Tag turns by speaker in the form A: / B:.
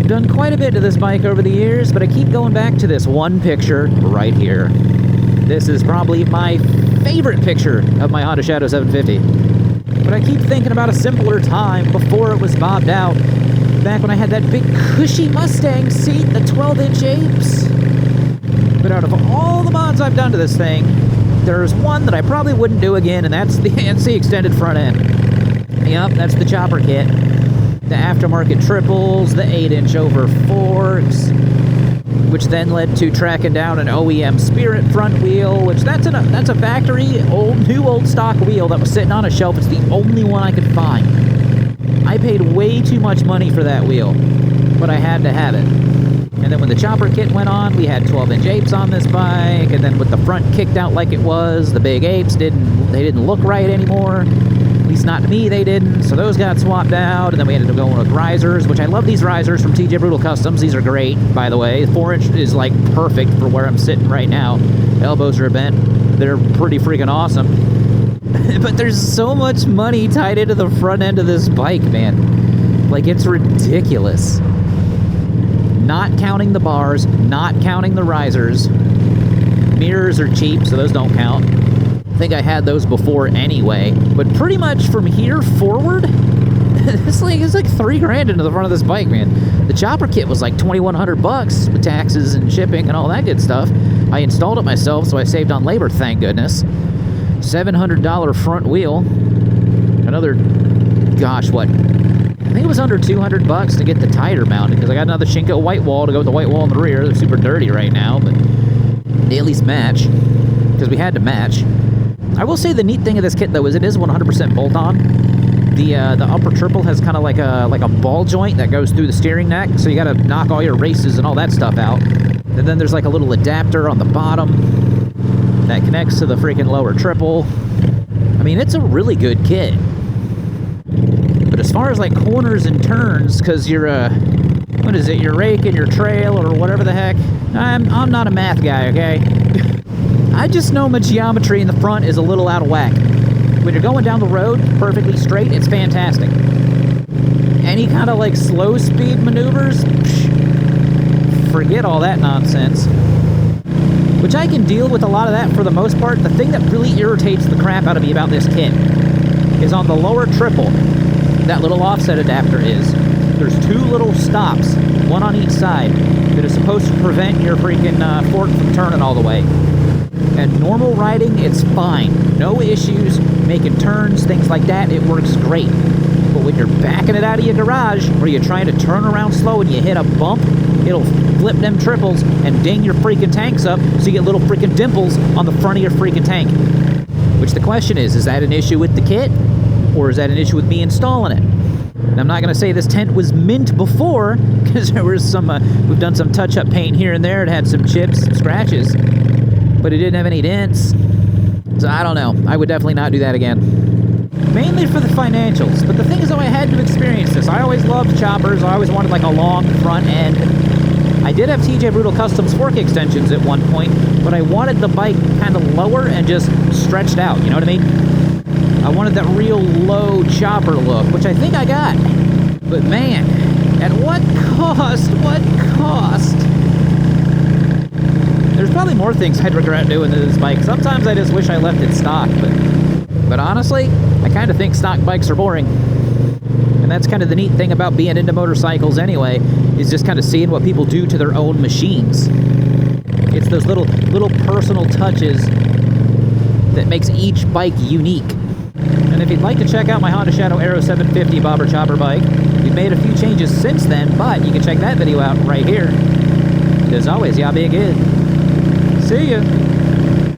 A: I've done quite a bit to this bike over the years, but I keep going back to this one picture right here. This is probably my favorite picture of my Honda Shadow 750. But I keep thinking about a simpler time before it was bobbed out. Back when I had that big cushy Mustang seat, the 12-inch apes. But out of all the mods I've done to this thing, there's one that I probably wouldn't do again, and that's the ANSI extended front end. Yep, that's the chopper kit. The aftermarket triples, the 8-inch over forks, which then led to tracking down an OEM Spirit front wheel, which that's a factory new old stock wheel that was sitting on a shelf. It's the only one I could find. I paid way too much money for that wheel, but I had to have it. And then when the chopper kit went on, we had 12-inch apes on this bike, and then with the front kicked out like it was, the big apes didn't look right anymore. At least not to me, they didn't, so those got swapped out, and then we ended up going with risers, which I love these risers from TJ Brutal Customs. These are great, by the way. 4-inch is, like, perfect for where I'm sitting right now. Elbows are bent. They're pretty freaking awesome. But there's so much money tied into the front end of this bike, man. Like, it's ridiculous. Not counting the bars, not counting the risers. Mirrors are cheap, so those don't count. I think I had those before anyway, but pretty much from here forward, it's like $3,000 into the front of this bike, man. The chopper kit was like $2,100 with taxes and shipping and all that good stuff. I installed it myself, so I saved on labor, thank goodness. $700 front wheel. Another, gosh, what? I think it was under $200 to get the tire mounted, because I got another Shinko white wall to go with the white wall in the rear. They're super dirty right now, but they at least match, because we had to match. I will say the neat thing of this kit, though, is it is 100% bolt-on. The upper triple has kind of like a ball joint that goes through the steering neck, so you got to knock all your races and all that stuff out. And then there's like a little adapter on the bottom that connects to the freaking lower triple. I mean, it's a really good kit. But as far as like corners and turns, because you're what is it? You're raking your trail or whatever the heck. I'm not a math guy, okay? I just know my geometry in the front is a little out of whack. When you're going down the road perfectly straight, it's fantastic. Any kind of like slow speed maneuvers, forget all that nonsense. Which I can deal with a lot of that for the most part. The thing that really irritates the crap out of me about this kit is on the lower triple, that little offset adapter is. There's two little stops, one on each side, that is supposed to prevent your freaking fork from turning all the way. And normal riding, it's fine. No issues, making turns, things like that, it works great. But when you're backing it out of your garage, or you're trying to turn around slow and you hit a bump, it'll flip them triples and ding your freaking tanks up so you get little freaking dimples on the front of your freaking tank. Which the question is that an issue with the kit? Or is that an issue with me installing it? And I'm not going to say this tent was mint before, because there was some, we've done some touch-up paint here and there. It had some chips, some scratches, but it didn't have any dents. So I don't know. I would definitely not do that again. Mainly for the financials. But the thing is, though, I had to experience this. I always loved choppers. I always wanted like a long front end. I did have TJ Brutal Customs fork extensions at one point, but I wanted the bike kind of lower and just stretched out, you know what I mean? I wanted that real low chopper look, which I think I got. But man, at what cost? What cost? There's probably more things I'd regret doing to this bike. Sometimes I just wish I left it stock, but honestly, I kind of think stock bikes are boring. And that's kind of the neat thing about being into motorcycles anyway, is just kind of seeing what people do to their own machines. It's those little personal touches that makes each bike unique. And if you'd like to check out my Honda Shadow Aero 750 bobber chopper bike, we've made a few changes since then, but you can check that video out right here. And as always, y'all be good. See ya!